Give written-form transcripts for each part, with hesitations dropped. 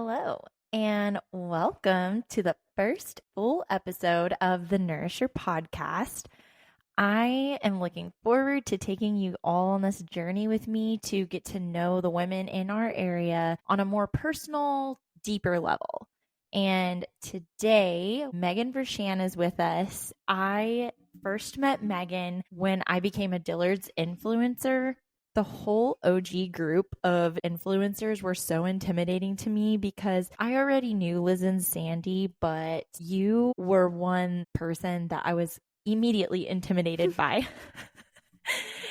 Hello, and welcome to the first full episode of the Nourisher podcast. I am looking forward to taking you all on this journey with me to get to know the women in our area on a more personal, deeper level. And today, Megan Vershan is with us. I first met Megan when I became a Dillard's influencer. The whole OG group of influencers were so intimidating to me because I already knew Liz and Sandy, but you were one person that I was immediately intimidated by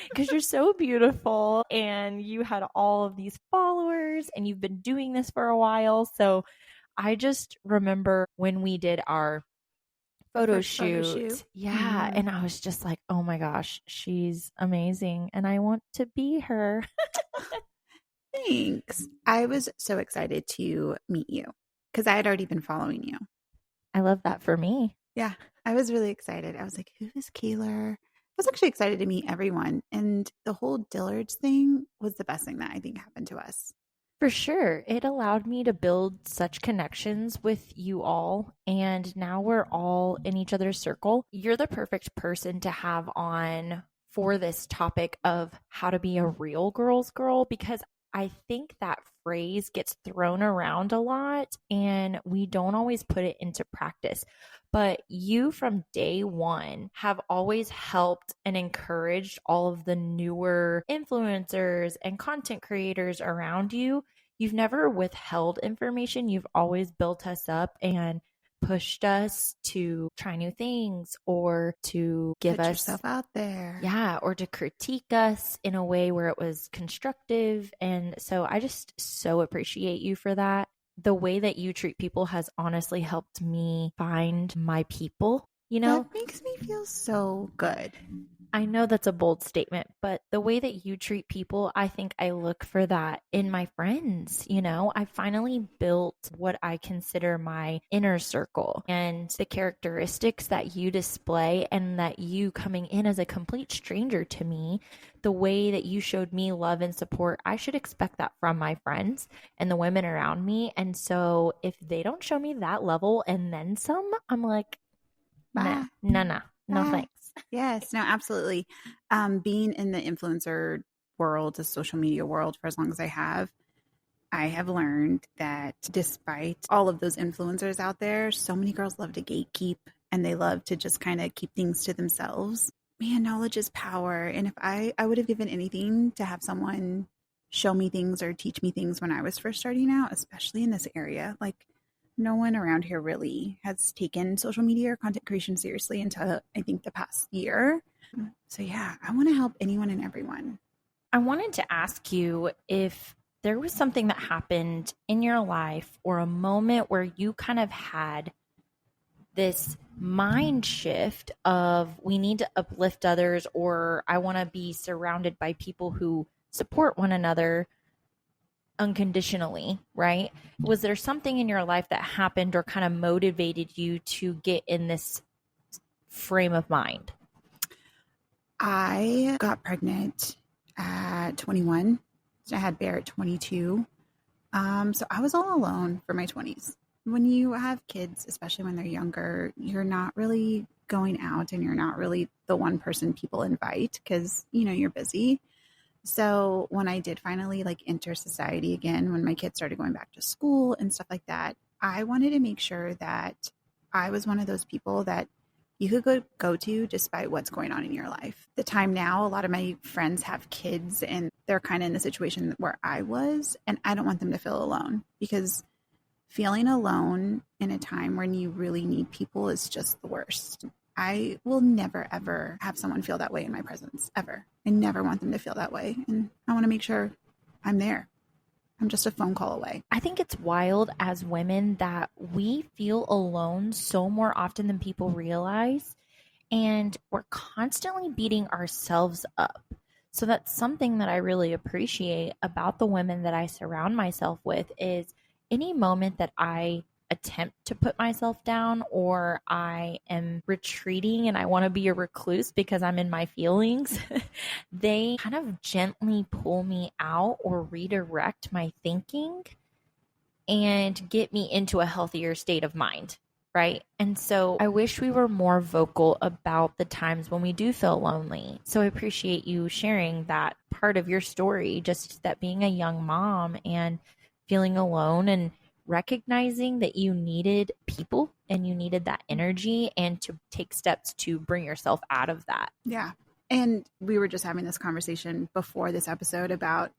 because you're so beautiful and you had all of these followers and you've been doing this for a while. So I just remember when we did our photo shoot. Yeah. And I was just like, oh my gosh, she's amazing. And I want to be her. Thanks. I was so excited to meet you because I had already been following you. I love that for me. Yeah, I was really excited. I was like, who is Kaylor? I was actually excited to meet everyone. And the whole Dillard's thing was the best thing that I think happened to us. For sure. It allowed me to build such connections with you all. And now we're all in each other's circle. You're the perfect person to have on for this topic of how to be a real girl's girl, because I think that phrase gets thrown around a lot and we don't always put it into practice. But you from day one have always helped and encouraged all of the newer influencers and content creators around you. You've never withheld information. You've always built us up and pushed us to try new things or to give Put us yourself out there. Yeah, or to critique us in a way where it was constructive. And so I just so appreciate you for that. The way that you treat people has honestly helped me find my people, That makes me feel so good. I know that's a bold statement, but the way that you treat people, I think I look for that in my friends. I finally built what I consider my inner circle, and the characteristics that you display and that you coming in as a complete stranger to me, the way that you showed me love and support, I should expect that from my friends and the women around me. And so if they don't show me that level and then some, I'm like, Bye. no, thanks. Yes, no, absolutely. Being in the influencer world, the social media world for as long as I have learned that despite all of those influencers out there, so many girls love to gatekeep and they love to just kind of keep things to themselves. Man, knowledge is power. And if I would have given anything to have someone show me things or teach me things when I was first starting out, especially in this area, like no one around here really has taken social media or content creation seriously until I think the past year. So yeah, I want to help anyone and everyone. I wanted to ask you if there was something that happened in your life or a moment where you kind of had this mind shift of we need to uplift others, or I want to be surrounded by people who support one another unconditionally, right? Was there something in your life that happened or kind of motivated you to get in this frame of mind? I got pregnant at 21. So I had Bear at 22. So I was all alone for my 20s. When you have kids, especially when they're younger, you're not really going out and you're not really the one person people invite because, you're busy. So when I did finally enter society again, when my kids started going back to school and stuff like that, I wanted to make sure that I was one of those people that you could go to despite what's going on in your life. The time now, a lot of my friends have kids and they're kind of in the situation where I was, and I don't want them to feel alone because feeling alone in a time when you really need people is just the worst. I will never, ever have someone feel that way in my presence, ever. I never want them to feel that way. And I want to make sure I'm there. I'm just a phone call away. I think it's wild as women that we feel alone so more often than people realize. And we're constantly beating ourselves up. So that's something that I really appreciate about the women that I surround myself with is any moment that I attempt to put myself down or I am retreating and I want to be a recluse because I'm in my feelings, they kind of gently pull me out or redirect my thinking. and get me into a healthier state of mind. Right. And so I wish we were more vocal about the times when we do feel lonely. So I appreciate you sharing that part of your story, just that being a young mom and feeling alone and recognizing that you needed people and you needed that energy and to take steps to bring yourself out of that. Yeah. And we were just having this conversation before this episode about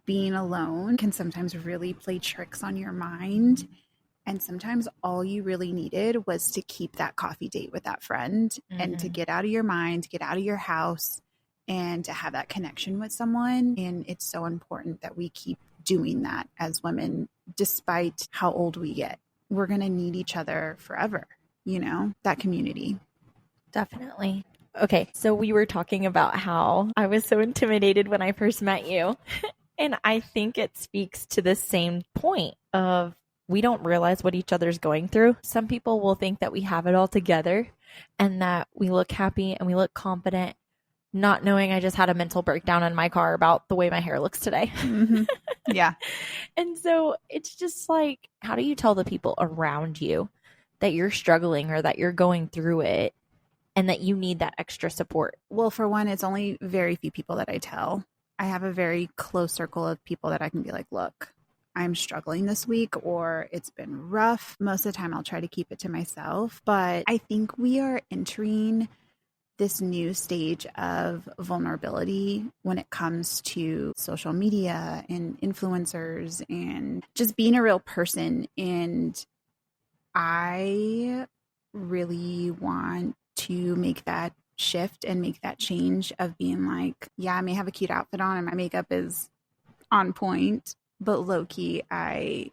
being alone can sometimes really play tricks on your mind. And sometimes all you really needed was to keep that coffee date with that friend and to get out of your mind, get out of your house, and to have that connection with someone. And it's so important that we keep doing that as women, despite how old we get. We're going to need each other forever, that community. Definitely. Okay, so we were talking about how I was so intimidated when I first met you. And I think it speaks to the same point of we don't realize what each other's going through. Some people will think that we have it all together and that we look happy and we look confident, not knowing I just had a mental breakdown in my car about the way my hair looks today. Mm-hmm. Yeah. And so it's just like, how do you tell the people around you that you're struggling or that you're going through it and that you need that extra support? Well, for one, it's only very few people that I tell. I have a very close circle of people that I can be like, look, I'm struggling this week, or it's been rough. Most of the time I'll try to keep it to myself. But I think we are entering this new stage of vulnerability when it comes to social media and influencers and just being a real person. And I really want to make that shift and make that change of being like, yeah, I may have a cute outfit on and my makeup is on point, but low key, I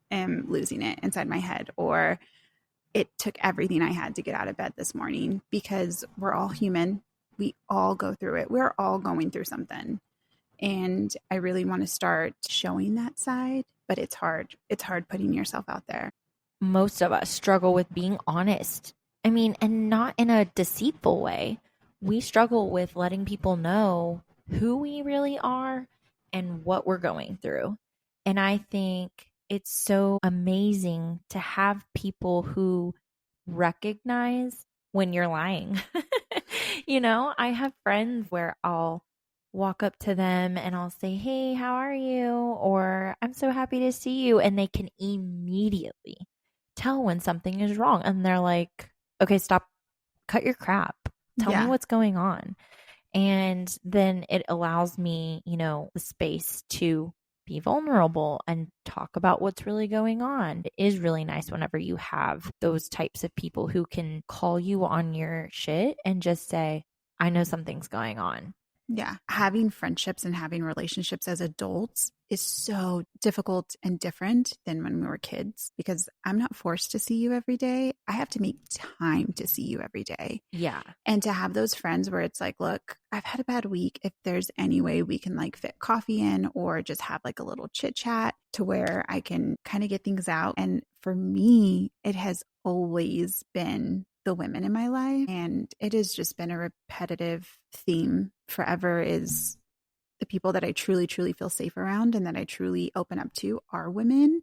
am losing it inside my head, or it took everything I had to get out of bed this morning, because we're all human. We all go through it. We're all going through something. And I really want to start showing that side, but it's hard. It's hard putting yourself out there. Most of us struggle with being honest. I mean, and not in a deceitful way. We struggle with letting people know who we really are and what we're going through. And I think it's so amazing to have people who recognize when you're lying. I have friends where I'll walk up to them and I'll say, "Hey, how are you?" Or "I'm so happy to see you." And they can immediately tell when something is wrong. And they're like, "Okay, stop, cut your crap. Tell me what's going on." And then it allows me, the space to be vulnerable and talk about what's really going on. It is really nice whenever you have those types of people who can call you on your shit and just say, "I know something's going on." Yeah. Having friendships and having relationships as adults is so difficult and different than when we were kids, because I'm not forced to see you every day. I have to make time to see you every day. Yeah. And to have those friends where it's like, look, I've had a bad week. If there's any way we can like fit coffee in or just have like a little chit chat to where I can kind of get things out. And for me, it has always been the women in my life. And it has just been a repetitive theme forever, is the people that I truly, truly feel safe around and that I truly open up to are women.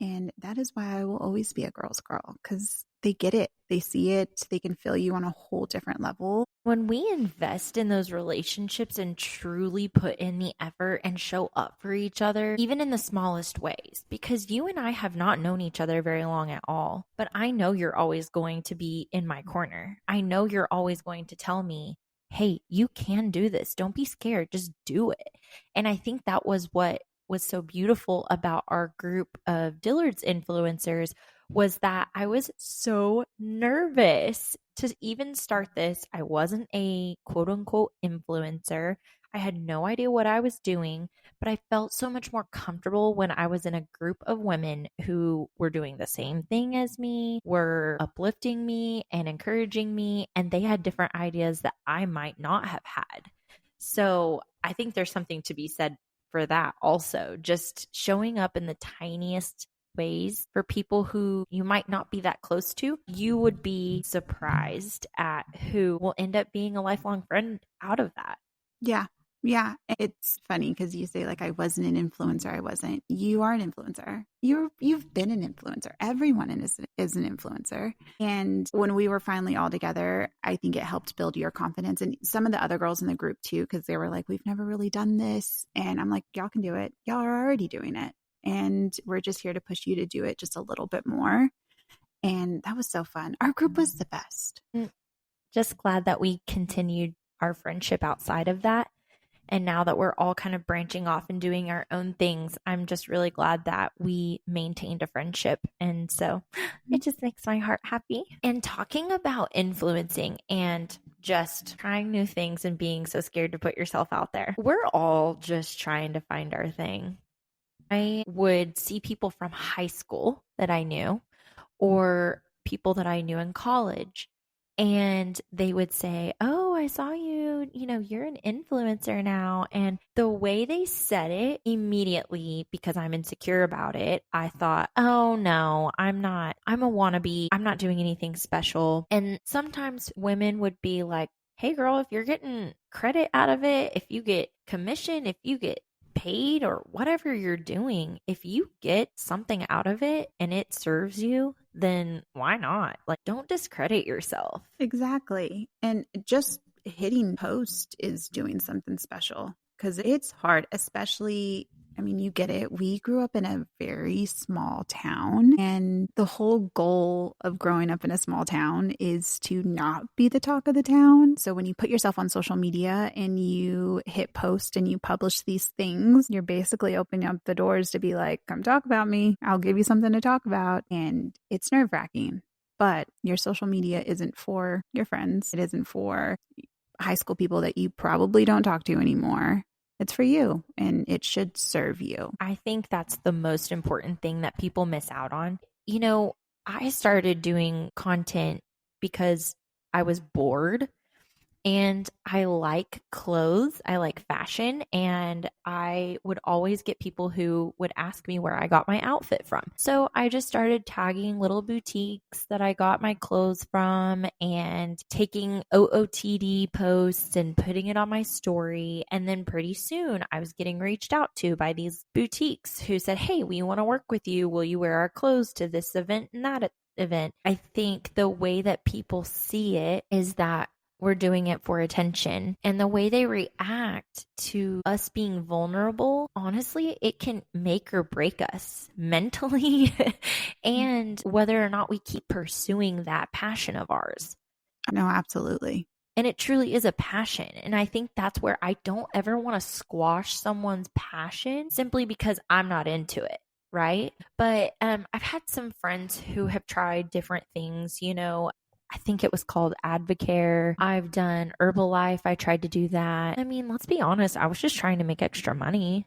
And that is why I will always be a girl's girl, because they get it. They see it. They can feel you on a whole different level. When we invest in those relationships and truly put in the effort and show up for each other, even in the smallest ways, because you and I have not known each other very long at all, but I know you're always going to be in my corner. I know you're always going to tell me, "Hey, you can do this. Don't be scared. Just do it." And I think that was what was so beautiful about our group of Dillard's influencers, was that I was so nervous to even start this. I wasn't a quote unquote influencer. I had no idea what I was doing, but I felt so much more comfortable when I was in a group of women who were doing the same thing as me, were uplifting me and encouraging me, and they had different ideas that I might not have had. So I think there's something to be said for that also, just showing up in the tiniest ways for people who you might not be that close to. You would be surprised at who will end up being a lifelong friend out of that. Yeah. Yeah, it's funny because you say like I wasn't an influencer. I wasn't. You are an influencer. You've been an influencer. Everyone is an influencer. And when we were finally all together, I think it helped build your confidence and some of the other girls in the group too, because they were like, we've never really done this, and I'm like, y'all can do it. Y'all are already doing it, and we're just here to push you to do it just a little bit more. And that was so fun. Our group was the best. Just glad that we continued our friendship outside of that. And now that we're all kind of branching off and doing our own things, I'm just really glad that we maintained a friendship. And so it just makes my heart happy. And talking about influencing and just trying new things and being so scared to put yourself out there, we're all just trying to find our thing. I would see people from high school that I knew or people that I knew in college. And they would say, "Oh, I saw you, you're an influencer now." And the way they said it immediately, because I'm insecure about it, I thought, "Oh, no, I'm not. I'm a wannabe. I'm not doing anything special." And sometimes women would be like, "Hey, girl, if you're getting credit out of it, if you get commission, if you get paid or whatever you're doing, if you get something out of it and it serves you, then why not? Like, don't discredit yourself." Exactly. And just hitting post is doing something special because it's hard, especially. I mean, you get it. We grew up in a very small town, and the whole goal of growing up in a small town is to not be the talk of the town. So when you put yourself on social media and you hit post and you publish these things, you're basically opening up the doors to be like, come talk about me. I'll give you something to talk about. And it's nerve wracking. But your social media isn't for your friends. It isn't for high school people that you probably don't talk to anymore. It's for you, and it should serve you. I think that's the most important thing that people miss out on. I started doing content because I was bored. And I like clothes. I like fashion. And I would always get people who would ask me where I got my outfit from. So I just started tagging little boutiques that I got my clothes from and taking OOTD posts and putting it on my story. And then pretty soon I was getting reached out to by these boutiques who said, "Hey, we want to work with you. Will you wear our clothes to this event and that event?" I think the way that people see it is that we're doing it for attention. And the way they react to us being vulnerable, honestly, it can make or break us mentally and whether or not we keep pursuing that passion of ours. No, absolutely. And it truly is a passion. And I think that's where I don't ever want to squash someone's passion simply because I'm not into it. Right. But I've had some friends who have tried different things. I think it was called Advocare. I've done Herbalife. I tried to do that. I mean, let's be honest, I was just trying to make extra money.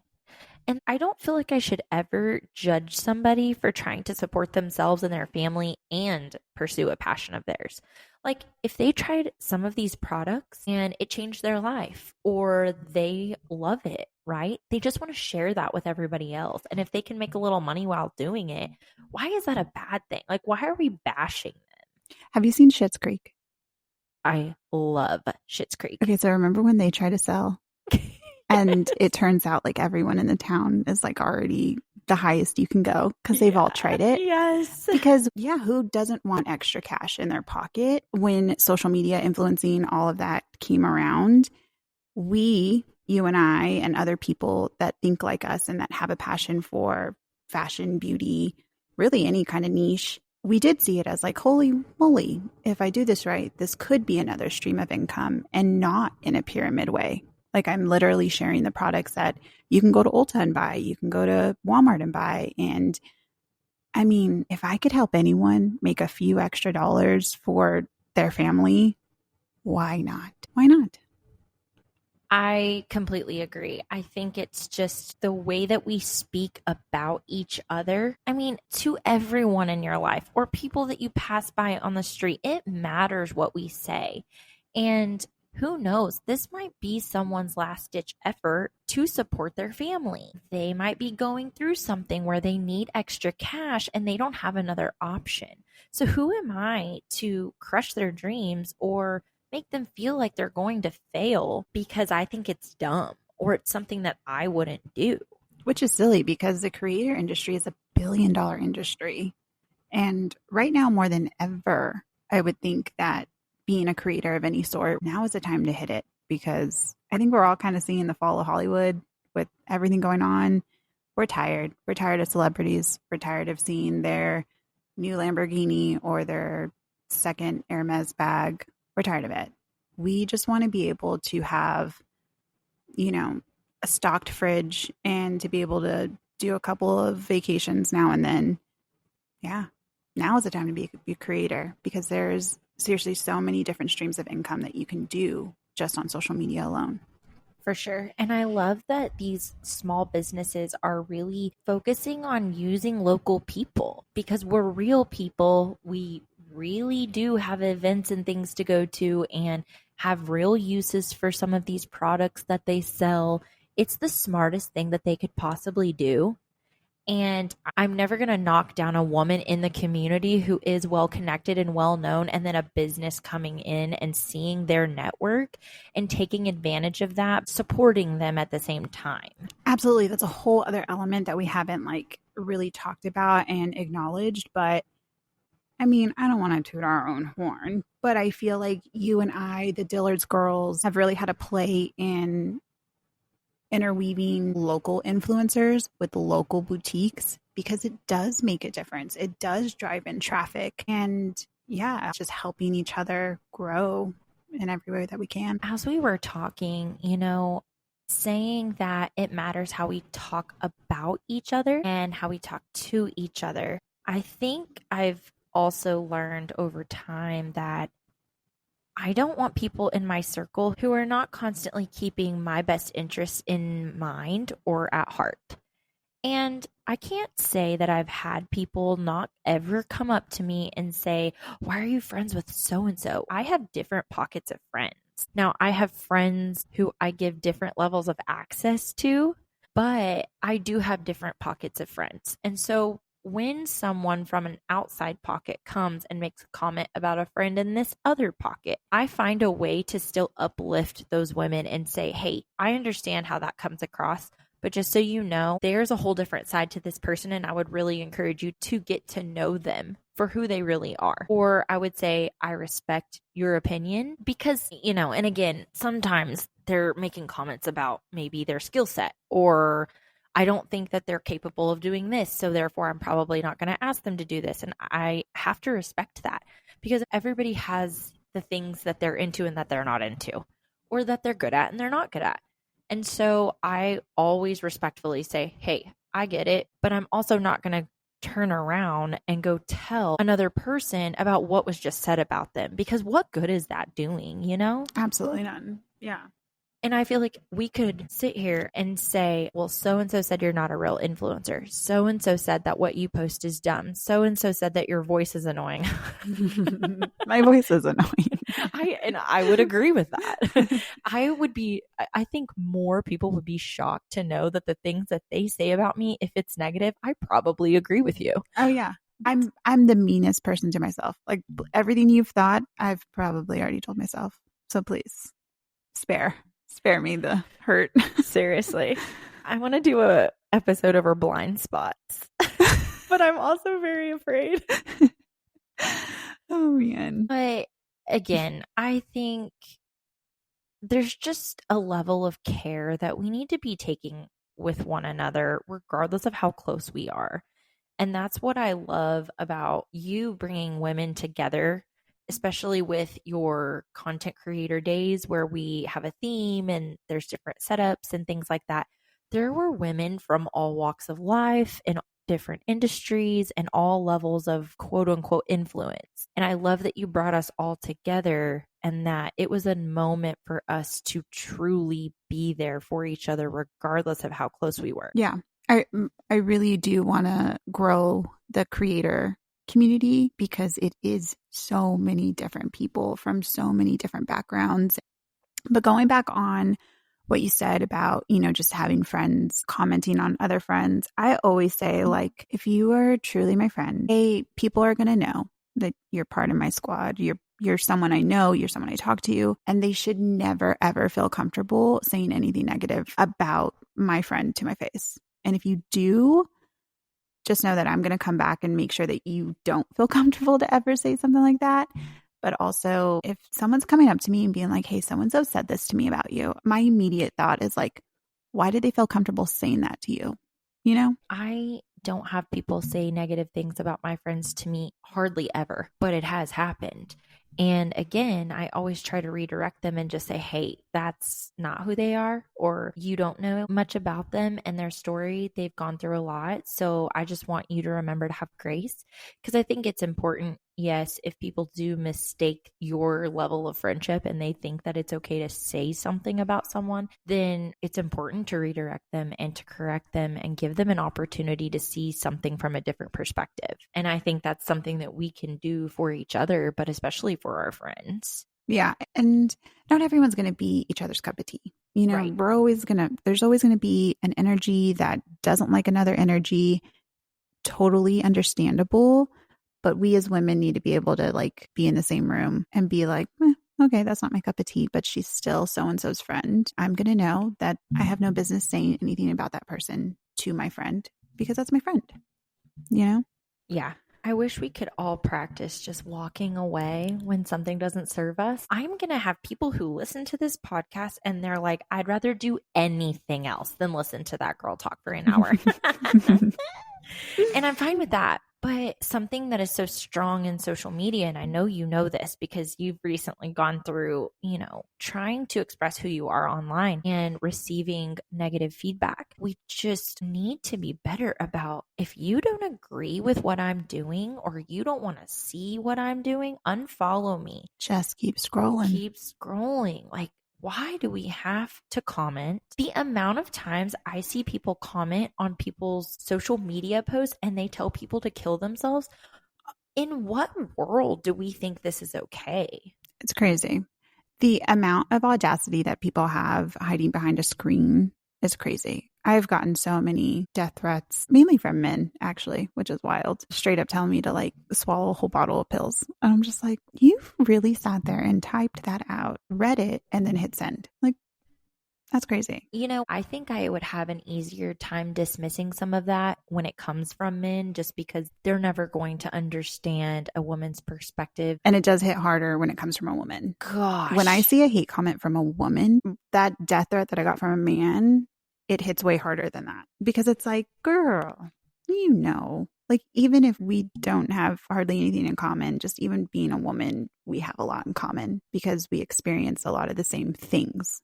And I don't feel like I should ever judge somebody for trying to support themselves and their family and pursue a passion of theirs. Like, if they tried some of these products and it changed their life or they love it, right? They just want to share that with everybody else. And if they can make a little money while doing it, why is that a bad thing? Like, why are we bashing them? Have you seen Schitt's Creek? I love Schitt's Creek. Okay, so remember when they try to sell? And it turns out like everyone in the town is like already the highest you can go because they've all tried it. Yes. Because, yeah, who doesn't want extra cash in their pocket? When social media influencing all of that came around, you and I, and other people that think like us and that have a passion for fashion, beauty, really any kind of niche, we did see it as like, holy moly, if I do this right, this could be another stream of income and not in a pyramid way. Like, I'm literally sharing the products that you can go to Ulta and buy, you can go to Walmart and buy. And I mean, if I could help anyone make a few extra dollars for their family, why not? Why not? I completely agree. I think it's just the way that we speak about each other. I mean, to everyone in your life or people that you pass by on the street, it matters what we say. And who knows, this might be someone's last ditch effort to support their family. They might be going through something where they need extra cash and they don't have another option. So who am I to crush their dreams or make them feel like they're going to fail because I think it's dumb or it's something that I wouldn't do. Which is silly because the creator industry is $1 billion industry. And right now, more than ever, I would think that being a creator of any sort, now is the time to hit it, because I think we're all kind of seeing the fall of Hollywood with everything going on. We're tired. We're tired of celebrities. We're tired of seeing their new Lamborghini or their second Hermes bag. We're tired of it. We just want to be able to have, a stocked fridge and to be able to do a couple of vacations now and then. Yeah. Now is the time to be a creator, because there's seriously so many different streams of income that you can do just on social media alone. For sure. And I love that these small businesses are really focusing on using local people, because we're real people. We really do have events and things to go to and have real uses for some of these products that they sell. It's the smartest thing that they could possibly do. And I'm never going to knock down a woman in the community who is well connected and well known, and then a business coming in and seeing their network and taking advantage of that, supporting them at the same time. Absolutely. That's a whole other element that we haven't really talked about and acknowledged. But I mean, I don't want to toot our own horn, but I feel like you and I, the Dillard's girls, have really had a play in interweaving local influencers with local boutiques, because it does make a difference. It does drive in traffic, and just helping each other grow in every way that we can. As we were talking, saying that it matters how we talk about each other and how we talk to each other. I think I've also learned over time that I don't want people in my circle who are not constantly keeping my best interests in mind or at heart. And I can't say that I've had people not ever come up to me and say, "Why are you friends with so and so?" I have different pockets of friends. Now, I have friends who I give different levels of access to, but I do have different pockets of friends. And so when someone from an outside pocket comes and makes a comment about a friend in this other pocket, I find a way to still uplift those women and say, "Hey, I understand how that comes across, but just so you know, there's a whole different side to this person, and I would really encourage you to get to know them for who they really are." Or I would say, "I respect your opinion," because, and again, sometimes they're making comments about maybe their skill set, or "I don't think that they're capable of doing this, so therefore I'm probably not going to ask them to do this." And I have to respect that, because everybody has the things that they're into and that they're not into, or that they're good at and they're not good at. And so I always respectfully say, "Hey, I get it, but I'm also not going to turn around and go tell another person about what was just said about them, because what good is that doing, Absolutely none. Yeah. And I feel like we could sit here and say, "Well, so-and-so said you're not a real influencer. So-and-so said that what you post is dumb. So-and-so said that your voice is annoying." My voice is annoying. I would agree with that. I think more people would be shocked to know that the things that they say about me, if it's negative, I probably agree with you. Oh yeah. I'm the meanest person to myself. Like, everything you've thought, I've probably already told myself. So please spare me the hurt. Seriously. I want to do a episode over blind spots, but I'm also very afraid. Oh man. But again, I think there's just a level of care that we need to be taking with one another, regardless of how close we are. And that's what I love about you bringing women together, especially with your content creator days where we have a theme and there's different setups and things like that. There were women from all walks of life and different industries and all levels of quote unquote influence. And I love that you brought us all together and that it was a moment for us to truly be there for each other, regardless of how close we were. Yeah. I really do want to grow the creator community, because it is so many different people from so many different backgrounds. But going back on what you said about, just having friends commenting on other friends, I always say, if you are truly my friend, people are going to know that you're part of my squad. You're You're someone I know, you're someone I talk to, and they should never, ever feel comfortable saying anything negative about my friend to my face. And if you do, just know that I'm going to come back and make sure that you don't feel comfortable to ever say something like that. But also, if someone's coming up to me and being like, hey, so and so said this to me about you, my immediate thought is like, why did they feel comfortable saying that to you? You know? I don't have people say negative things about my friends to me hardly ever, but it has happened. And again, I always try to redirect them and just say, hey, that's not who they are, or you don't know much about them and their story. They've gone through a lot. So I just want you to remember to have grace, because I think it's important. Yes, if people do mistake your level of friendship and they think that it's okay to say something about someone, then it's important to redirect them and to correct them and give them an opportunity to see something from a different perspective. And I think that's something that we can do for each other, but especially for our friends. Yeah. And not everyone's going to be each other's cup of tea. You know, Right. there's always going to be an energy that doesn't like another energy. Totally understandable. But we as women need to be able to like be in the same room and be like, okay, that's not my cup of tea, but she's still so and so's friend. I'm going to know that I have no business saying anything about that person to my friend because that's my friend, you know? Yeah. I wish we could all practice just walking away when something doesn't serve us. I'm going to have people who listen to this podcast and they're like, I'd rather do anything else than listen to that girl talk for an hour. And I'm fine with that. But something that is so strong in social media, and I know you know this because you've recently gone through, trying to express who you are online and receiving negative feedback. We just need to be better about, if you don't agree with what I'm doing or you don't want to see what I'm doing, unfollow me. Just keep scrolling. Keep scrolling. Like, why do we have to comment? The amount of times I see people comment on people's social media posts and they tell people to kill themselves. In what world do we think this is okay? It's crazy. The amount of audacity that people have hiding behind a screen is crazy. I've gotten so many death threats, mainly from men, actually, which is wild. Straight up telling me to like swallow a whole bottle of pills. And I'm just like, you've really sat there and typed that out, read it, and then hit send. Like, that's crazy. I think I would have an easier time dismissing some of that when it comes from men, just because they're never going to understand a woman's perspective. And it does hit harder when it comes from a woman. Gosh. When I see a hate comment from a woman, that death threat that I got from a man, it hits way harder than that, because it's like, girl, like, even if we don't have hardly anything in common, just even being a woman, we have a lot in common because we experience a lot of the same things.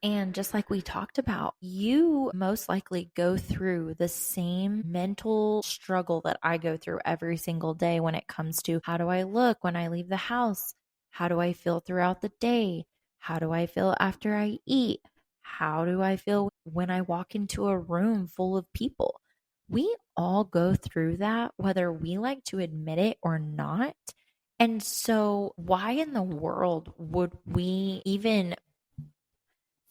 And just like we talked about, you most likely go through the same mental struggle that I go through every single day when it comes to, how do I look when I leave the house? How do I feel throughout the day? How do I feel after I eat? How do I feel when I walk into a room full of people? We all go through that, whether we like to admit it or not. And so, why in the world would we even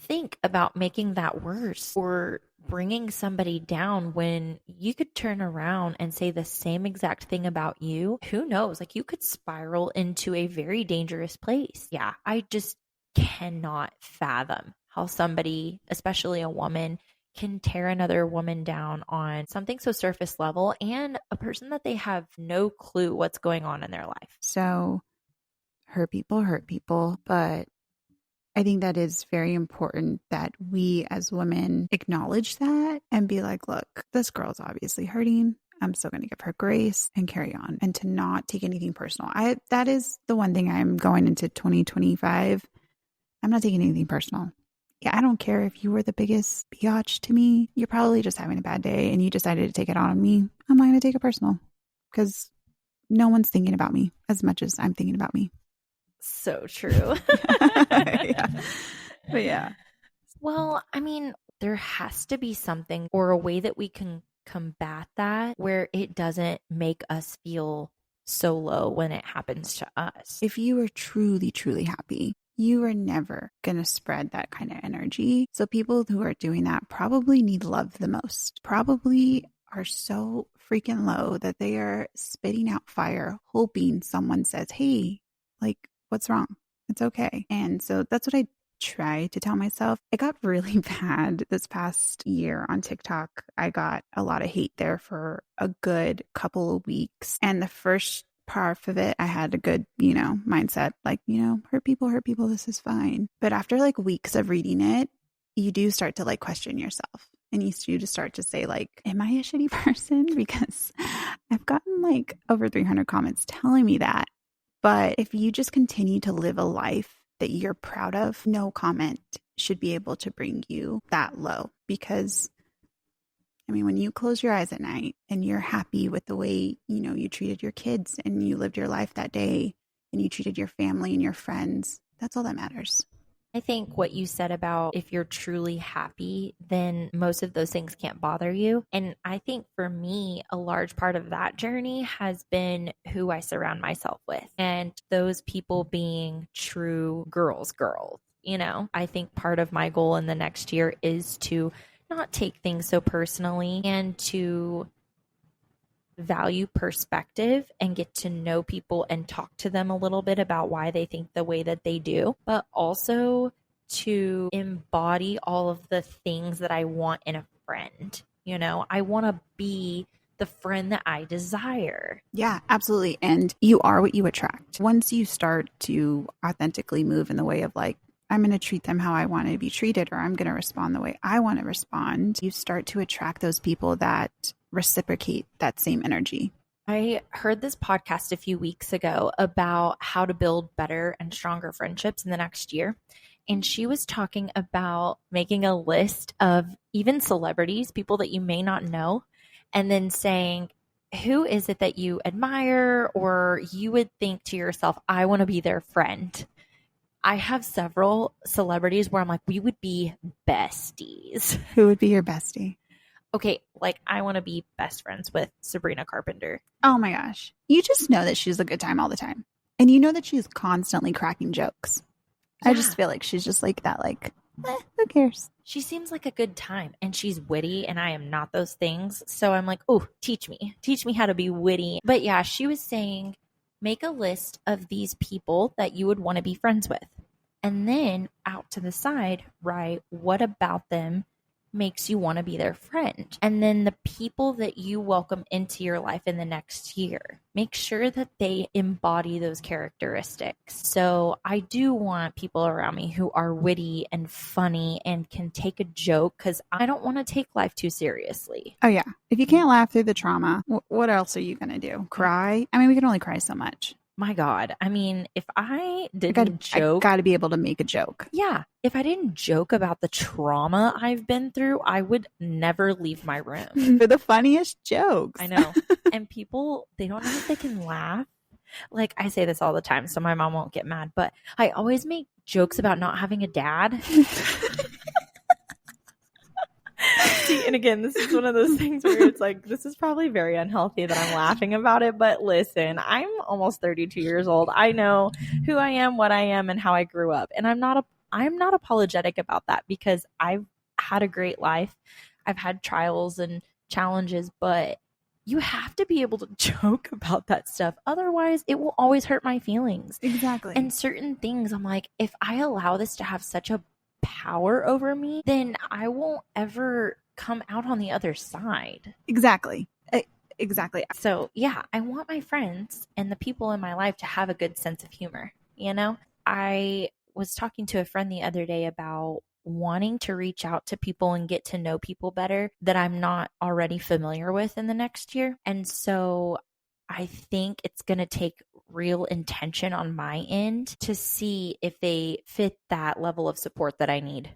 think about making that worse or bringing somebody down when you could turn around and say the same exact thing about you? Who knows? Like, you could spiral into a very dangerous place. Yeah, I just cannot fathom how somebody, especially a woman, can tear another woman down on something so surface level, and a person that they have no clue what's going on in their life. So hurt people, but I think that is very important that we as women acknowledge that and be like, look, this girl's obviously hurting. I'm still going to give her grace and carry on, and to not take anything personal. That is the one thing I'm going into 2025. I'm not taking anything personal. Yeah, I don't care if you were the biggest biatch to me. You're probably just having a bad day and you decided to take it out on me. I'm not going to take it personal because no one's thinking about me as much as I'm thinking about me. So true. Yeah. But yeah. Well, I mean, there has to be something or a way that we can combat that where it doesn't make us feel so low when it happens to us. If you are truly, truly happy, you are never going to spread that kind of energy. So people who are doing that probably need love the most, probably are so freaking low that they are spitting out fire, hoping someone says, hey, Like, what's wrong? It's okay. And so that's what I try to tell myself. It got really bad this past year on TikTok. I got a lot of hate there for a good couple of weeks. And the first part of it, I had a good, mindset, like, hurt people, this is fine. But after like weeks of reading it, you do start to like question yourself. And you do just start to say, like, am I a shitty person? Because I've gotten like over 300 comments telling me that. But if you just continue to live a life that you're proud of, no comment should be able to bring you that low. Because, I mean, when you close your eyes at night and you're happy with the way, you treated your kids and you lived your life that day and you treated your family and your friends, that's all that matters. I think what you said about if you're truly happy, then most of those things can't bother you. And I think for me, a large part of that journey has been who I surround myself with and those people being true girls. I think part of my goal in the next year is to not take things so personally and to value perspective and get to know people and talk to them a little bit about why they think the way that they do, but also to embody all of the things that I want in a friend. I want to be the friend that I desire. Yeah, absolutely. And you are what you attract. Once you start to authentically move in the way of like, I'm going to treat them how I want to be treated, or I'm going to respond the way I want to respond, you start to attract those people that reciprocate that same energy. I heard this podcast a few weeks ago about how to build better and stronger friendships in the next year. And she was talking about making a list of even celebrities, people that you may not know, and then saying, who is it that you admire or you would think to yourself, I want to be their friend? I have several celebrities where I'm like, we would be besties. Who would be your bestie? Okay, like I want to be best friends with Sabrina Carpenter. Oh my gosh. You just know that she's a good time all the time. And you know that she's constantly cracking jokes. Yeah. I just feel like she's just like that, like, who cares? She seems like a good time and she's witty and I am not those things. So I'm like, oh, teach me how to be witty. But yeah, she was saying, make a list of these people that you would want to be friends with. And then out to the side, write what about them makes you want to be their friend. And then the people that you welcome into your life in the next year, make sure that they embody those characteristics. So I do want people around me who are witty and funny and can take a joke because I don't want to take life too seriously. Oh, yeah. If you can't laugh through the trauma, what else are you going to do? Cry? I mean, we can only cry so much. My God. I mean, if I didn't joke. I got to be able to make a joke. Yeah. If I didn't joke about the trauma I've been through, I would never leave my room. For the funniest jokes. I know. And people, they don't know if they can laugh. Like I say this all the time, so my mom won't get mad, but I always make jokes about not having a dad. See, and again, this is one of those things where it's like, this is probably very unhealthy that I'm laughing about it. But listen, I'm almost 32 years old. I know who I am, what I am, and how I grew up. And I'm not apologetic about that because I've had a great life. I've had trials and challenges, but you have to be able to joke about that stuff. Otherwise, it will always hurt my feelings. Exactly. And certain things, I'm like, if I allow this to have such a power over me, then I won't ever come out on the other side. Exactly. Exactly. So yeah, I want my friends and the people in my life to have a good sense of humor. I was talking to a friend the other day about wanting to reach out to people and get to know people better that I'm not already familiar with in the next year. And so I think it's going to take real intention on my end to see if they fit that level of support that I need.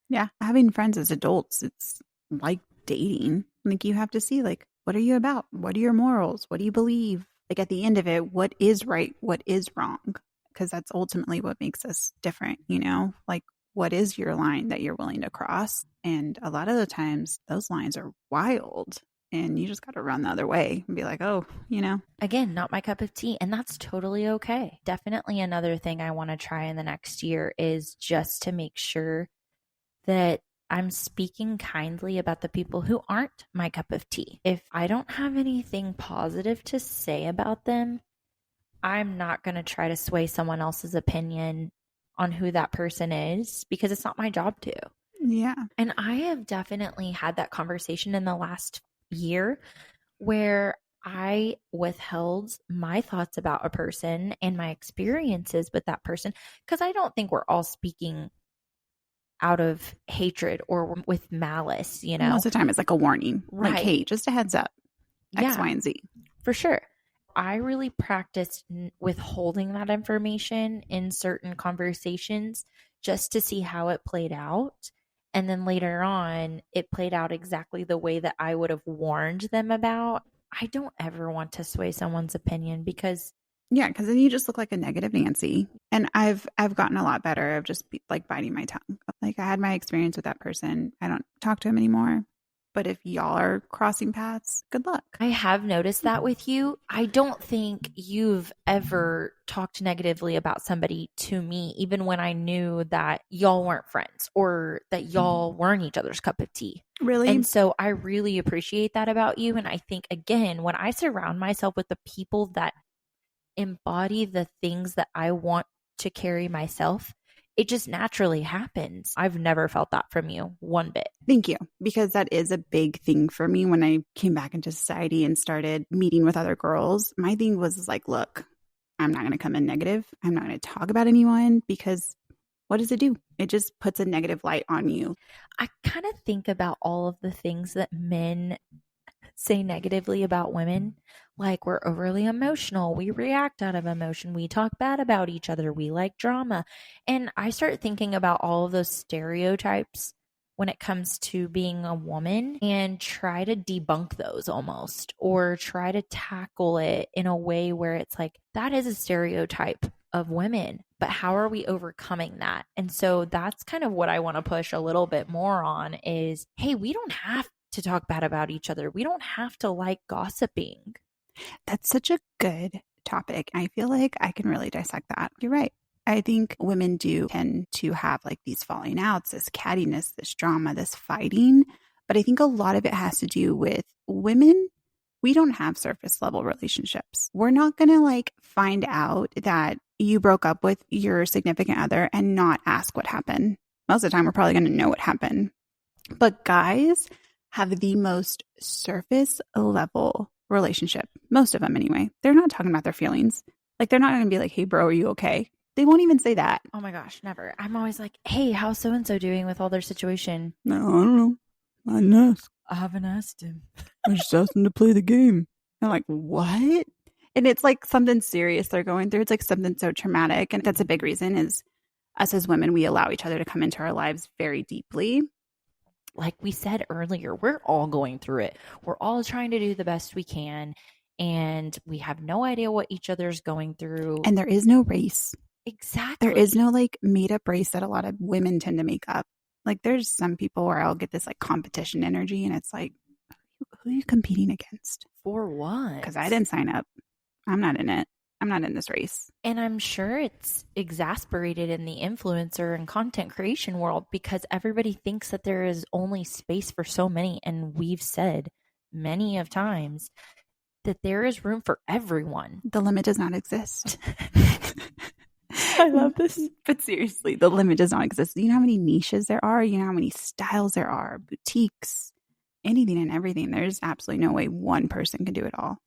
Yeah. Having friends as adults, it's like dating. Like you have to see, like, what are you about? What are your morals? What do you believe? Like at the end of it, what is right? What is wrong? Because that's ultimately what makes us different, like what is your line that you're willing to cross? And a lot of the times those lines are wild. And you just got to run the other way and be like, oh, Again, not my cup of tea. And that's totally okay. Definitely another thing I want to try in the next year is just to make sure that I'm speaking kindly about the people who aren't my cup of tea. If I don't have anything positive to say about them, I'm not going to try to sway someone else's opinion on who that person is because it's not my job to. Yeah. And I have definitely had that conversation in the last year where I withheld my thoughts about a person and my experiences with that person because I don't think we're all speaking out of hatred or with malice, you Most know? of the time it's like a warning. Like, Right. hey, just a heads up. X, Yeah, Y, and Z. for sure. I really practiced withholding that information in certain conversations just to see how it played out. And then later on, it played out exactly the way that I would have warned them about. I don't ever want to sway someone's opinion because Yeah, because then you just look like a negative Nancy. And I've gotten a lot better of just like biting my tongue. Like I had my experience with that person. I don't talk to him anymore. But if y'all are crossing paths, good luck. I have noticed that with you. I don't think you've ever talked negatively about somebody to me, even when I knew that y'all weren't friends or that y'all weren't each other's cup of tea. Really? And so I really appreciate that about you. And I think, again, when I surround myself with the people that embody the things that I want to carry myself, it just naturally happens. I've never felt that from you one bit. Thank you. Because that is a big thing for me when I came back into society and started meeting with other girls. My thing was like, look, I'm not going to come in negative. I'm not going to talk about anyone because what does it do? It just puts a negative light on you. I kind of think about all of the things that men say negatively about women. Like we're overly emotional. We react out of emotion. We talk bad about each other. We like drama. And I start thinking about all of those stereotypes when it comes to being a woman and try to debunk those almost or try to tackle it in a way where it's like, that is a stereotype of women, but how are we overcoming that? And so that's kind of what I want to push a little bit more on is, hey, we don't have to talk bad about each other. We don't have to like gossiping. That's such a good topic. I feel like I can really dissect that. You're right. I think women do tend to have like these falling outs, this cattiness, this drama, this fighting. But I think a lot of it has to do with women. We don't have surface level relationships. We're not going to like find out that you broke up with your significant other and not ask what happened. Most of the time, we're probably going to know what happened. But guys have the most surface level relationship. Most of them, anyway. They're not talking about their feelings. Like, they're not going to be like, hey, bro, are you okay? They won't even say that. Oh my gosh, never. I'm always like, hey, how's so and so doing with all their situation? No, I don't know. I didn't ask. I haven't asked him. I just asked them to play the game. I'm like, what? And it's like something serious they're going through. It's like something so traumatic. And that's a big reason is us as women, we allow each other to come into our lives very deeply. Like we said earlier, we're all going through it. We're all trying to do the best we can. And we have no idea what each other's going through. And there is no race. Exactly. There is no like made up race that a lot of women tend to make up. Like there's some people where I'll get this like competition energy and it's like, who are you competing against? For what? Because I didn't sign up. I'm not in it. I'm not in this race. And I'm sure it's exasperated in the influencer and content creation world because everybody thinks that there is only space for so many. And we've said many of times that there is room for everyone. The limit does not exist. I love this. But seriously, the limit does not exist. You know how many niches there are? You know how many styles there are? Boutiques, anything and everything. There's absolutely no way one person can do it all.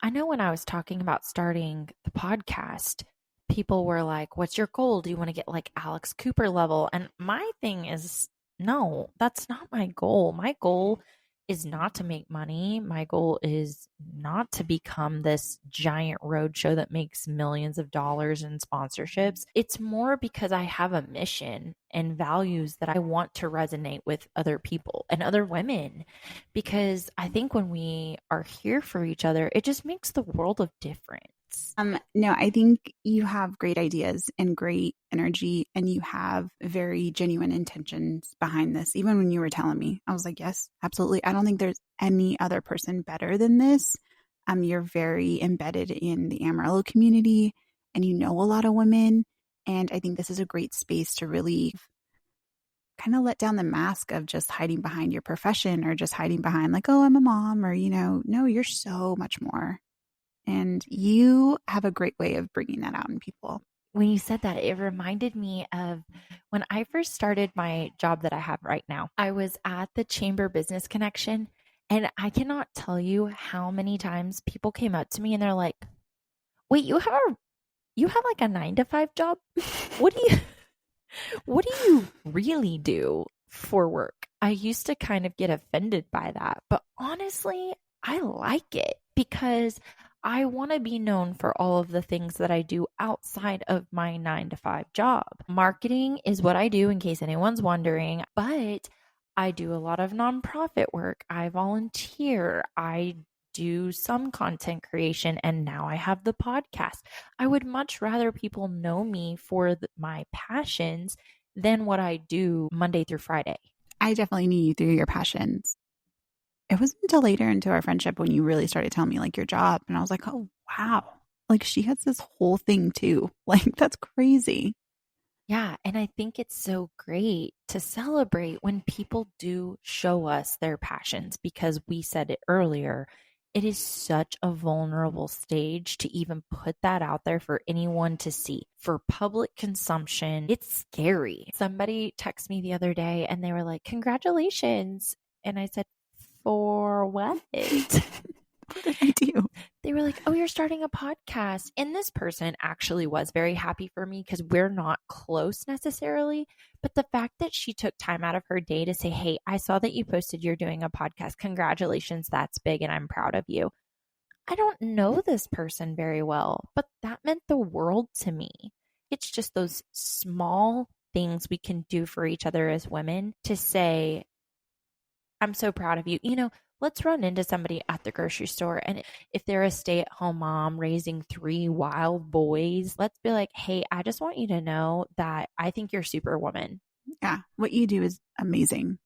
I know when I was talking about starting the podcast, people were like, what's your goal? Do you want to get like Alex Cooper level? And my thing is, no, that's not my goal. My goal is not to make money. My goal is not to become this giant roadshow that makes millions of dollars in sponsorships. It's more because I have a mission and values that I want to resonate with other people and other women. Because I think when we are here for each other, it just makes the world of difference. No, I think you have great ideas and great energy, and you have very genuine intentions behind this. Even when you were telling me, I was like, yes, absolutely. I don't think there's any other person better than this. You're very embedded in the Amarillo community and you know a lot of women. And I think this is a great space to really kind of let down the mask of just hiding behind your profession or just hiding behind like, oh, I'm a mom or, no, you're so much more. And you have a great way of bringing that out in people. When you said that, it reminded me of when I first started my job that I have right now. I was at the Chamber Business Connection, and I cannot tell you how many times people came up to me and they're like, "Wait, you have like a 9 to 5 job? What do you what do you really do for work?" I used to kind of get offended by that, but honestly, I like it because I want to be known for all of the things that I do outside of my 9 to 5 job. Marketing is what I do, in case anyone's wondering, but I do a lot of nonprofit work. I volunteer. I do some content creation, and now I have the podcast. I would much rather people know me for my passions than what I do Monday through Friday. I definitely knew you through your passions. It wasn't until later into our friendship when you really started telling me like your job. And I was like, oh, wow. Like she has this whole thing too. Like that's crazy. Yeah, and I think it's so great to celebrate when people do show us their passions because we said it earlier. It is such a vulnerable stage to even put that out there for anyone to see. For public consumption, it's scary. Somebody texted me the other day and they were like, "Congratulations." And I said, "For what?" What did I do? They were like, "Oh, you're starting a podcast." And this person actually was very happy for me because we're not close necessarily. But the fact that she took time out of her day to say, "Hey, I saw that you posted you're doing a podcast. Congratulations. That's big. And I'm proud of you." I don't know this person very well, but that meant the world to me. It's just those small things we can do for each other as women to say, "I'm so proud of you." Let's run into somebody at the grocery store. And if they're a stay at home mom raising 3 wild boys, let's be like, "Hey, I just want you to know that I think you're superwoman." Yeah. What you do is amazing.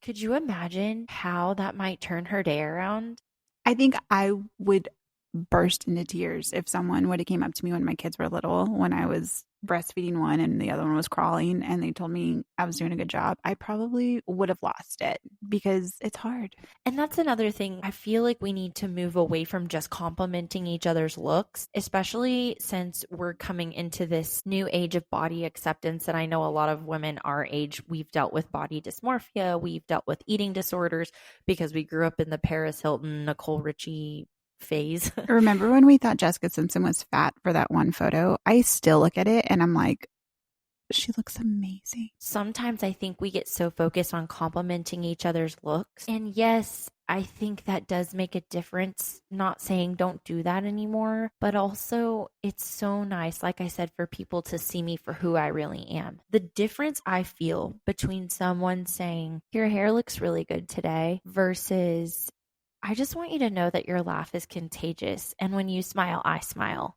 Could you imagine how that might turn her day around? I think I would burst into tears if someone would have came up to me when my kids were little, when I was breastfeeding one and the other one was crawling, and they told me I was doing a good job. I probably would have lost it because it's hard. And that's another thing. I feel like we need to move away from just complimenting each other's looks, especially since we're coming into this new age of body acceptance. And I know a lot of women our age, we've dealt with body dysmorphia, we've dealt with eating disorders because we grew up in the Paris Hilton, Nicole Richie phase. Remember when we thought Jessica Simpson was fat for that one photo? I still look at it and I'm like, she looks amazing. Sometimes I think we get so focused on complimenting each other's looks. And yes, I think that does make a difference. Not saying don't do that anymore, but also it's so nice, like I said, for people to see me for who I really am. The difference I feel between someone saying, "Your hair looks really good today," versus, "I just want you to know that your laugh is contagious. And when you smile, I smile."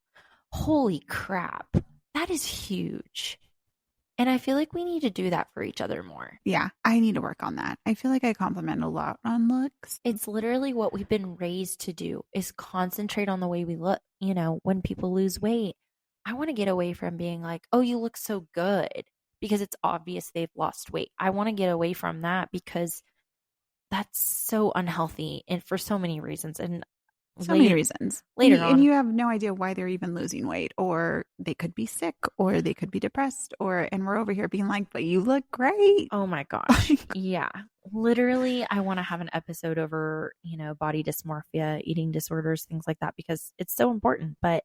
Holy crap. That is huge. And I feel like we need to do that for each other more. Yeah, I need to work on that. I feel like I compliment a lot on looks. It's literally what we've been raised to do is concentrate on the way we look. When people lose weight, I want to get away from being like, "Oh, you look so good," because it's obvious they've lost weight. I want to get away from that because that's so unhealthy and for so many reasons. And So many reasons. Later and on, you have no idea why they're even losing weight, or they could be sick, or they could be depressed, and we're over here being like, but you look great. oh my gosh. Yeah. Literally, I want to have an episode over, body dysmorphia, eating disorders, things like that, because it's so important. But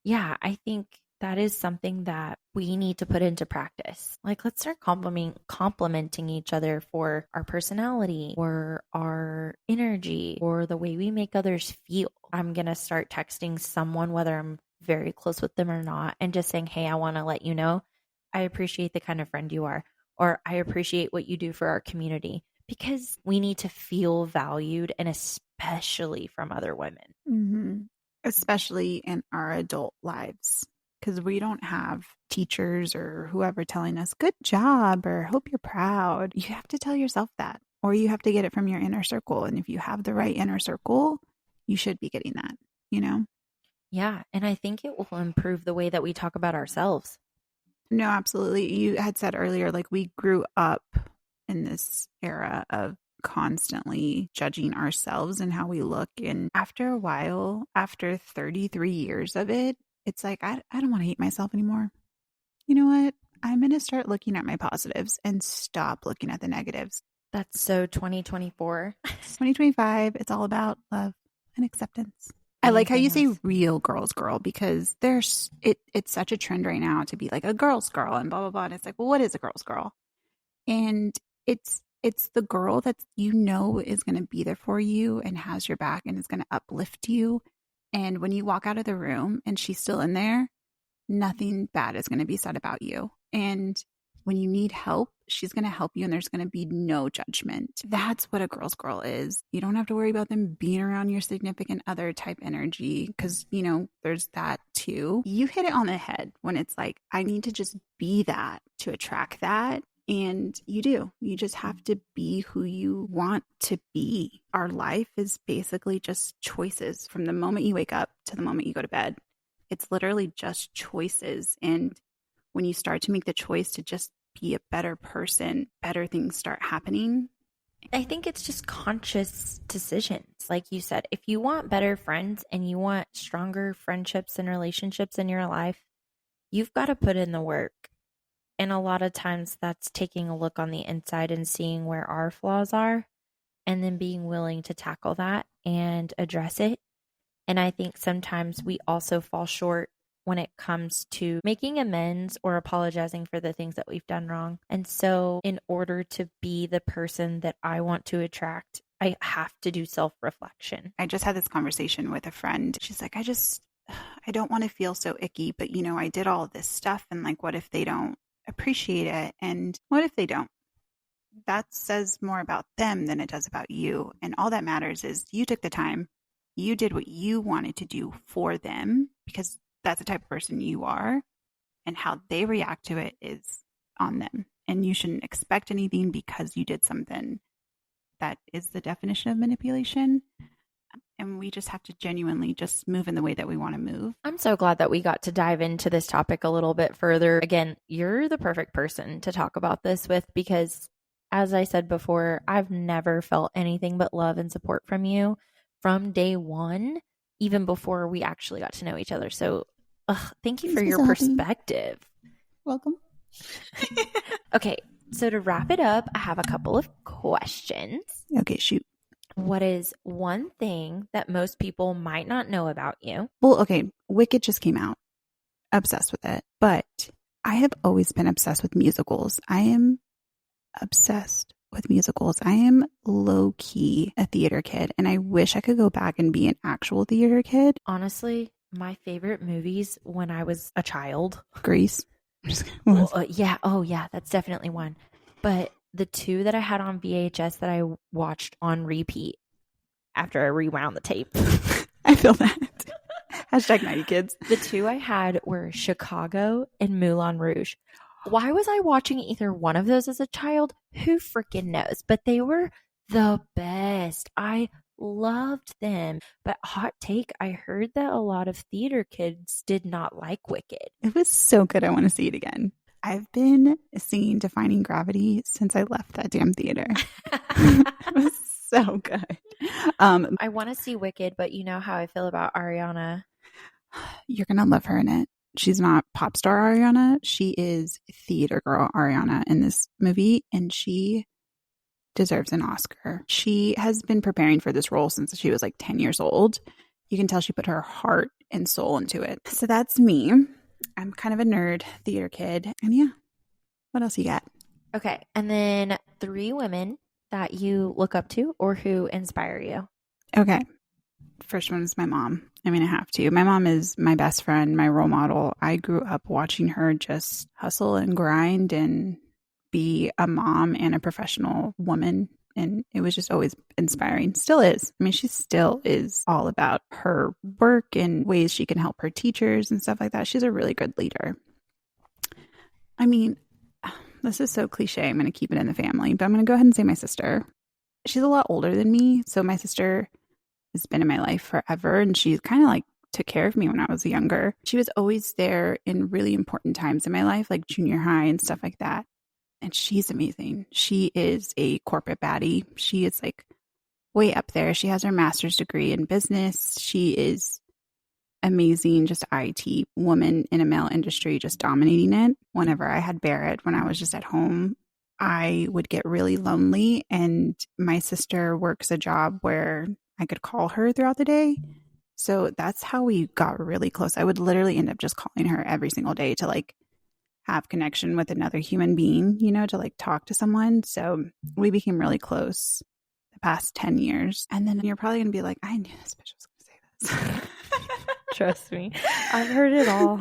yeah, I think that is something that we need to put into practice. Like, let's start complimenting each other for our personality or our energy or the way we make others feel. I'm going to start texting someone, whether I'm very close with them or not, and just saying, "Hey, I want to let you know I appreciate the kind of friend you are, or I appreciate what you do for our community," because we need to feel valued, and especially from other women. Mm-hmm. Especially in our adult lives, because we don't have teachers or whoever telling us, "Good job," or "Hope you're proud." You have to tell yourself that, or you have to get it from your inner circle. And if you have the right inner circle, you should be getting that. Yeah. And I think it will improve the way that we talk about ourselves. No, absolutely. You had said earlier, like we grew up in this era of constantly judging ourselves and how we look. And after a while, after 33 years of it, it's like, I don't want to hate myself anymore. You know what? I'm going to start looking at my positives and stop looking at the negatives. That's so 2024. 2025, it's all about love and acceptance. I like how you say real girl's girl, because it's such a trend right now to be like a girl's girl and blah, blah, blah. And it's like, well, what is a girl's girl? And it's the girl that you know is going to be there for you and has your back and is going to uplift you. And when you walk out of the room and she's still in there, nothing bad is going to be said about you. And when you need help, she's going to help you and there's going to be no judgment. That's what a girl's girl is. You don't have to worry about them being around your significant other type energy, because, you know, there's that too. You hit it on the head when it's like, I need to just be that to attract that. And you do. You just have to be who you want to be. Our life is basically just choices from the moment you wake up to the moment you go to bed. It's literally just choices. And when you start to make the choice to just be a better person, better things start happening. I think it's just conscious decisions. Like you said, if you want better friends and you want stronger friendships and relationships in your life, you've got to put in the work. And a lot of times that's taking a look on the inside and seeing where our flaws are and then being willing to tackle that and address it. And I think sometimes we also fall short when it comes to making amends or apologizing for the things that we've done wrong. And so in order to be the person that I want to attract, I have to do self-reflection. I just had this conversation with a friend. She's like, I don't want to feel so icky, but you know, I did all this stuff and like, what if they don't appreciate it? And what if they don't? That says more about them than it does about you. And all that matters is you took the time, you did what you wanted to do for them, because that's the type of person you are, and how they react to it is on them. And you shouldn't expect anything because you did something. That is the definition of manipulation. And we just have to genuinely just move in the way that we want to move. I'm so glad that we got to dive into this topic a little bit further. Again, you're the perfect person to talk about this with, because as I said before, I've never felt anything but love and support from you from day one, even before we actually got to know each other. So thank you for your perspective. Welcome. Okay, so to wrap it up, I have a couple of questions. Okay, shoot. What is one thing that most people might not know about you? Well, okay, Wicked just came out. Obsessed with it. But I have always been obsessed with musicals. I am obsessed with musicals. I am low-key a theater kid, and I wish I could go back and be an actual theater kid. Honestly, my favorite movies when I was a child. Grease. Yeah. Oh, yeah. That's definitely one. But the two that I had on VHS that I watched on repeat after I rewound the tape. I feel that. Hashtag 90 kids. The two I had were Chicago and Moulin Rouge. Why was I watching either one of those as a child? Who freaking knows? But they were the best. I loved them. But hot take, I heard that a lot of theater kids did not like Wicked. It was so good. I want to see it again. I've been singing Defining Gravity since I left that damn theater. It was so good. I want to see Wicked, but you know how I feel about Ariana. You're going to love her in it. She's not pop star Ariana. She is theater girl Ariana in this movie, and she deserves an Oscar. She has been preparing for this role since she was like 10 years old. You can tell she put her heart and soul into it. So that's me. I'm kind of a nerd theater kid. And yeah, what else you got? Okay. And then 3 women that you look up to or who inspire you. Okay. First one is my mom. I mean, I have to. My mom is my best friend, my role model. I grew up watching her just hustle and grind and be a mom and a professional woman. And it was just always inspiring. Still is. I mean, she still is all about her work and ways she can help her teachers and stuff like that. She's a really good leader. I mean, this is so cliche. I'm going to keep it in the family, but I'm going to go ahead and say my sister. She's a lot older than me. So my sister has been in my life forever. And she kind of like took care of me when I was younger. She was always there in really important times in my life, like junior high and stuff like that. and she's amazing. She is a corporate baddie. She is like way up there. She has her master's degree in business. She is amazing, just IT woman in a male industry, just dominating it. Whenever I had Barrett, when I was just at home, I would get really lonely. And my sister works a job where I could call her throughout the day. So that's how we got really close. I would literally end up just calling her every single day to like have connection with another human being, to like talk to someone. So we became really close the past 10 years. And then you're probably going to be like, I knew this bitch was going to say this. Trust me, I've heard it all.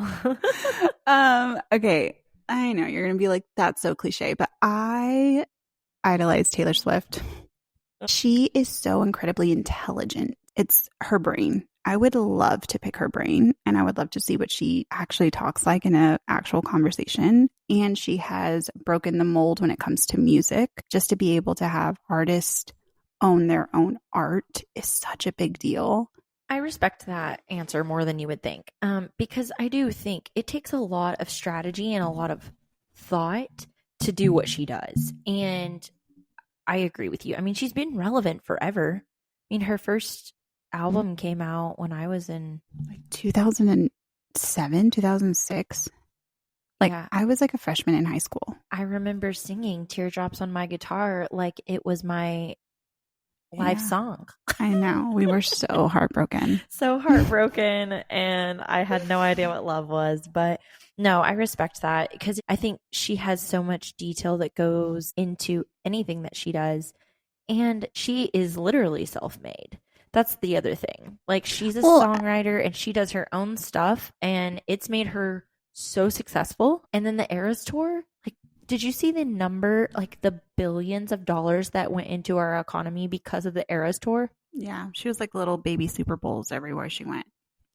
Okay. I know you're going to be like, that's so cliche, but I idolize Taylor Swift. She is so incredibly intelligent. It's her brain. I would love to pick her brain, and I would love to see what she actually talks like in an actual conversation. And she has broken the mold when it comes to music. Just to be able to have artists own their own art is such a big deal. I respect that answer more than you would think, because I do think it takes a lot of strategy and a lot of thought to do what she does. And I agree with you. I mean, she's been relevant forever. I mean, her first album came out when I was in like 2007, 2006. Like, yeah. I was like a freshman in high school. I remember singing Teardrops on my guitar like it was my live song. I know. We were so heartbroken. So heartbroken. And I had no idea what love was. But no, I respect that because I think she has so much detail that goes into anything that she does. And she is literally self-made. That's the other thing. Like, she's a songwriter and she does her own stuff. And it's made her so successful. And then the Eras Tour, like, did you see the number, like the billions of dollars that went into our economy because of the Eras Tour? Yeah, she was like little baby Super Bowls everywhere she went.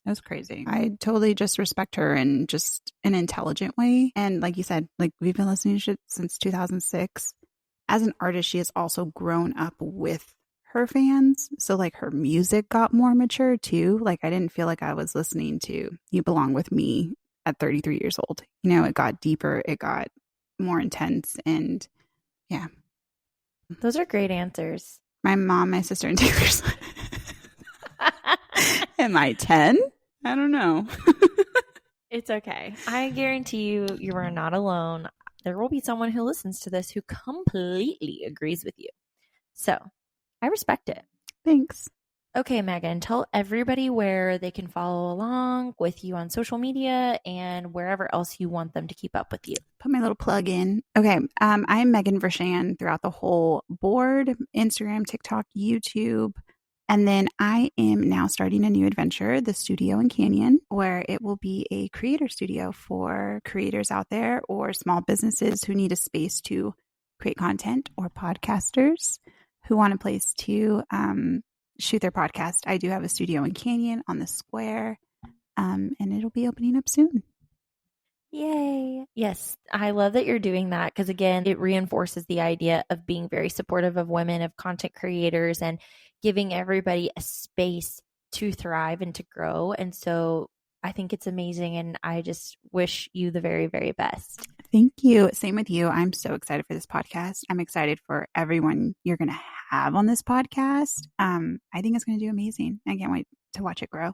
It was crazy. I totally just respect her in just an intelligent way. And like you said, like we've been listening to shit since 2006. As an artist, she has also grown up with her fans. So like her music got more mature too. Like I didn't feel like I was listening to You Belong With Me at 33 years old. It got deeper. It got more intense, and yeah, those are great answers. My mom, my sister, and Taylor Swift. Am I 10? I don't know. It's okay. I guarantee you are not alone. There will be someone who listens to this who completely agrees with you. So I respect it. Thanks. Okay, Megan, tell everybody where they can follow along with you on social media and wherever else you want them to keep up with you. Put my little plug in. Okay, I'm Megan Vershan throughout the whole board, Instagram, TikTok, YouTube. And then I am now starting a new adventure, the studio in Canyon, where it will be a creator studio for creators out there or small businesses who need a space to create content, or podcasters who want a place to shoot their podcast. I do have a studio in Canyon on the square, and it'll be opening up soon. Yay. Yes, I love that you're doing that because, again, it reinforces the idea of being very supportive of women, of content creators, and giving everybody a space to thrive and to grow. And so I think it's amazing, and I just wish you the very, very best. Thank you. Same with you. I'm so excited for this podcast. I'm excited for everyone you're going to have on this podcast. I think it's going to do amazing. I can't wait to watch it grow.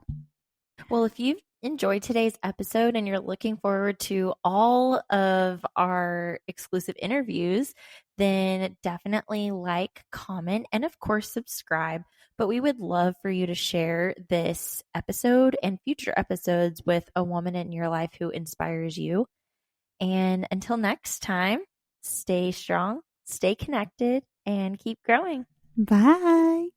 Well, if you've enjoyed today's episode and you're looking forward to all of our exclusive interviews, then definitely like, comment, and of course, subscribe. But we would love for you to share this episode and future episodes with a woman in your life who inspires you. And until next time, stay strong, stay connected, and keep growing. Bye.